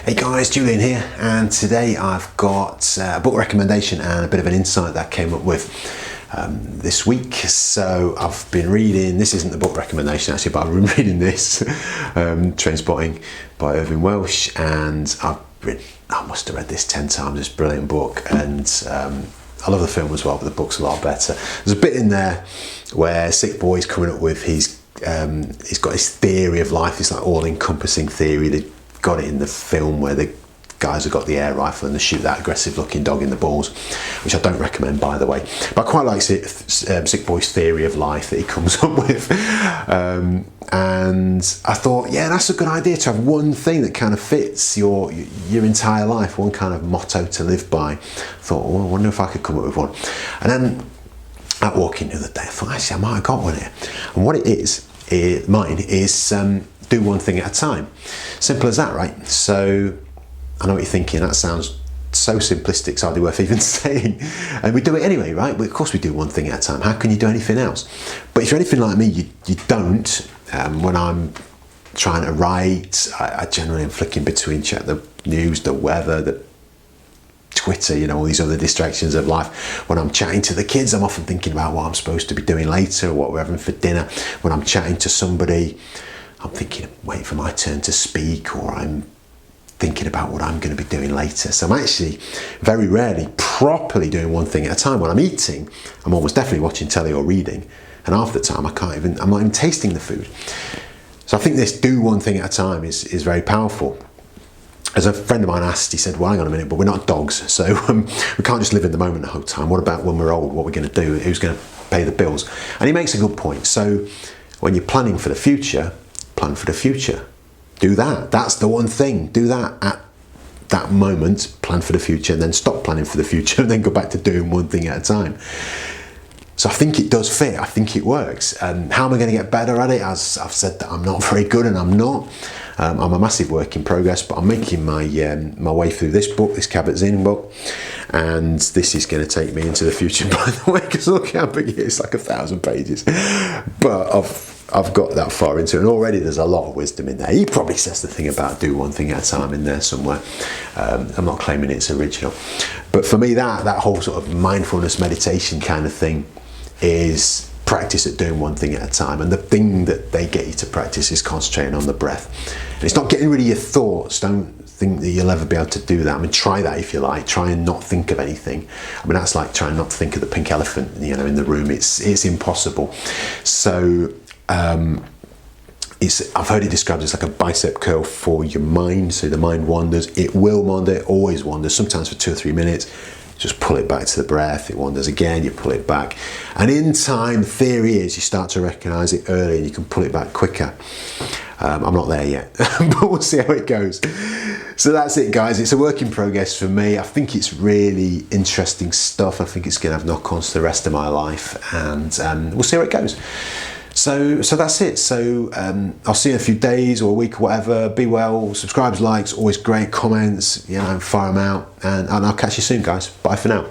Hey guys, Julian here, and today I've got a book recommendation and a bit of an insight that I came up with this week. So I've been reading, this isn't the book recommendation actually, but I've been reading this, Trainspotting by Irving Welsh, and I must have read this 10 times, this brilliant book, and I love the film as well, but the book's a lot better. There's a bit in there where Sick Boy's coming up with he's got his theory of life, this like all-encompassing theory. They got it in the film where the guys have got the air rifle and they shoot that aggressive looking dog in the balls, which I don't recommend, by the way, but I quite like Sick Boy's theory of life that he comes up with, and I thought, yeah, that's a good idea to have one thing that kind of fits your entire life, one kind of motto to live by. I thought, well, I wonder if I could come up with one. And then at walking the other day, I thought, actually I might have got one here, and what it is, mine is do one thing at a time. Simple as that, right? So I know what you're thinking, that sounds so simplistic, it's hardly worth even saying. And we do it anyway, right? Well, of course we do one thing at a time. How can you do anything else? But if you're anything like me, you don't. When I'm trying to write, I generally am flicking between, check the news, the weather, the Twitter, you know, all these other distractions of life. When I'm chatting to the kids, I'm often thinking about what I'm supposed to be doing later, what we're having for dinner. When I'm chatting to somebody, I'm thinking, waiting for my turn to speak, or I'm thinking about what I'm going to be doing later. So I'm actually very rarely properly doing one thing at a time. When I'm eating, I'm almost definitely watching telly or reading, and half the time I'm not even tasting the food. So I think this do one thing at a time is very powerful. As a friend of mine asked, he said, well, hang on a minute, but we're not dogs, so we can't just live in the moment the whole time. What about when we're old? What are we going to do? Who's going to pay the bills? And he makes a good point. So when you're planning for the future, plan for the future. Do that. That's the one thing. Do that at that moment, plan for the future, and then stop planning for the future and then go back to doing one thing at a time. So I think it does fit. I think it works. And how am I going to get better at it? As I've said, that I'm not very good, and I'm not. I'm a massive work in progress, but I'm making my way through this book, this Kabat-Zinn book, and this is going to take me into the future, by the way, because look how big it is, like 1,000 pages. But I've got that far into it, and already there's a lot of wisdom in there. He probably says the thing about do one thing at a time in there somewhere. I'm not claiming it's original, but for me that whole sort of mindfulness meditation kind of thing is practice at doing one thing at a time, and the thing that they get you to practice is concentrating on the breath. And it's not getting rid of your thoughts. Don't think that you'll ever be able to do that. I mean, try that if you like. Try and not think of anything. I mean, that's like trying not to think of the pink elephant, you know, in the room. It's impossible. So I've heard it described as like a bicep curl for your mind. So the mind wanders. It will wander. It always wanders. Sometimes for 2 or 3 minutes. Just pull it back to the breath. It wanders again. You pull it back, and in time, the theory is you start to recognise it early, and you can pull it back quicker. I'm not there yet, but we'll see how it goes. So that's it, guys. It's a work in progress for me. I think it's really interesting stuff. I think it's going to have knock-ons to the rest of my life, and we'll see how it goes. So that's it. So I'll see you in a few days or a week or whatever. Be well. Subscribes, likes, always great. Comments, you know, fire them out. And I'll catch you soon, guys. Bye for now.